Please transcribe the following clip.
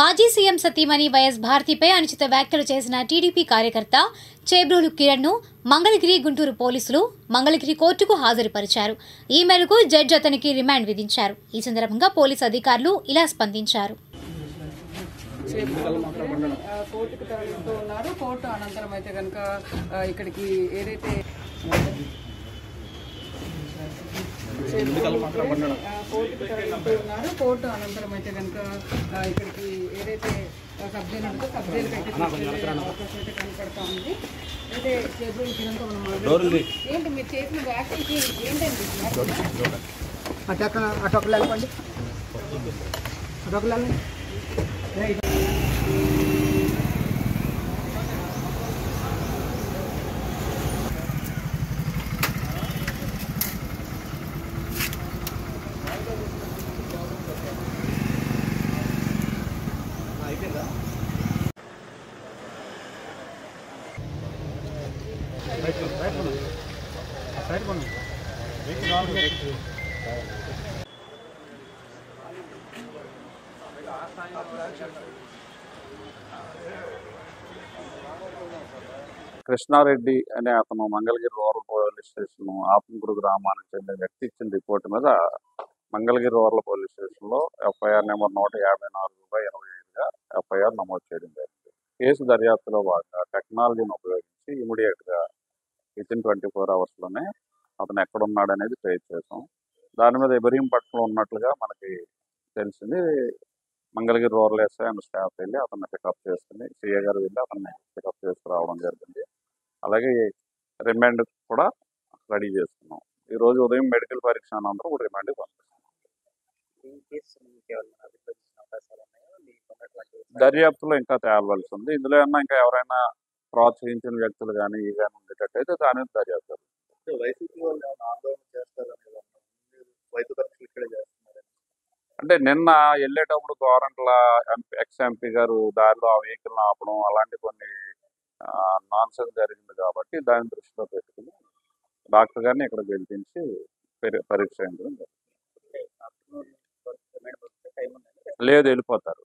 మాజీ సీఎం సతీమణి వైఎస్ భారతిపై అనుచిత వ్యాఖ్యలు చేసిన టీడీపీ కార్యకర్త చేబ్రోలు కిరణ్ను మంగళగిరి గుంటూరు పోలీసులు మంగళగిరి కోర్టుకు హాజరుపరిచారు. ఈ మేరకు జడ్జి అతనికి రిమాండ్ విధించారు. ఈ సందర్భంగా పోలీసు అధికారులు ఇలా స్పందించారు. కోర్టుకు తరలిస్తూ ఉన్నారు. కోర్టు అనంతరం అయితే కనుక ఇక్కడికి ఏదైతే కోర్టుకు తరలిస్తూ ఉన్నారు. కోర్టు అనంతరం అయితే కనుక ఇక్కడికి ఏదైతే సబ్జెక్ట్ ఉంటుందో సబ్జెక్ట్ అయితే అవకాశం అయితే కనపడతా ఉంది. అయితే చేబ్రోలు కిరణ్తో మనం ఏంటి మీరు చేసిన వ్యాఖ్యలకి ఏంటండి? అటొకలు వెళ్ళండి, అటొకలు వెళ్ళండి. కృష్ణారెడ్డి అనే అతను మంగళగిరి రూరల్ పోలీస్ స్టేషన్ ఆపంగురు గ్రామానికి చెందిన వ్యక్తి ఇచ్చిన రిపోర్టు మీద మంగళగిరి రూరల్ పోలీస్ స్టేషన్లో ఎఫ్ఐఆర్ నెంబర్ 154/25గా ఎఫ్ఐఆర్ నమోదు చేయడం జరిగింది. కేసు దర్యాప్తులో భాగంగా టెక్నాలజీని ఉపయోగించి ఇమీడియట్గా వితిన్ 24 అవర్స్లోనే అతను ఎక్కడున్నాడు అనేది ట్రేస్ చేసాం. దాని మీద ఇబ్రహీంపట్నంలో ఉన్నట్లుగా మనకి తెలిసింది. Mangalagiri rural SI and staff వెళ్ళి అతన్ని పికప్ చేసుకుని సిఏ గారు వెళ్ళి అతన్ని పికప్ చేసుకురావడం జరిగింది. అలాగే రిమాండ్ కూడా రెడీ చేసుకున్నాం. ఈరోజు ఉదయం మెడికల్ పరీక్ష అనంతరం రిమాండ్కి పంపిస్తాం. దర్యాప్తులో ఇంకా తేలవలసి ఉంది. ఇందులో ఏమన్నా ఇంకా ఎవరైనా ప్రోత్సహించిన వ్యక్తులు కానీ ఇవి కానీ ఉండేటట్టయితే దాని మీద దర్యాప్తు. అంటే నిన్న వెళ్ళేటప్పుడు గవర్నమెంట్ల ఎక్స్ ఎంపీ గారు దారిలో ఆ వెహికల్ ఆపడం అలాంటి కొన్ని నాన్ సెన్స్ జరిగింది కాబట్టి దాన్ని దృష్టిలో పెట్టుకుని డాక్టర్ గారిని ఇక్కడ పిలిపించి పరీక్ష చేయించడం జరిగింది. లేదు, వెళ్ళిపోతారు.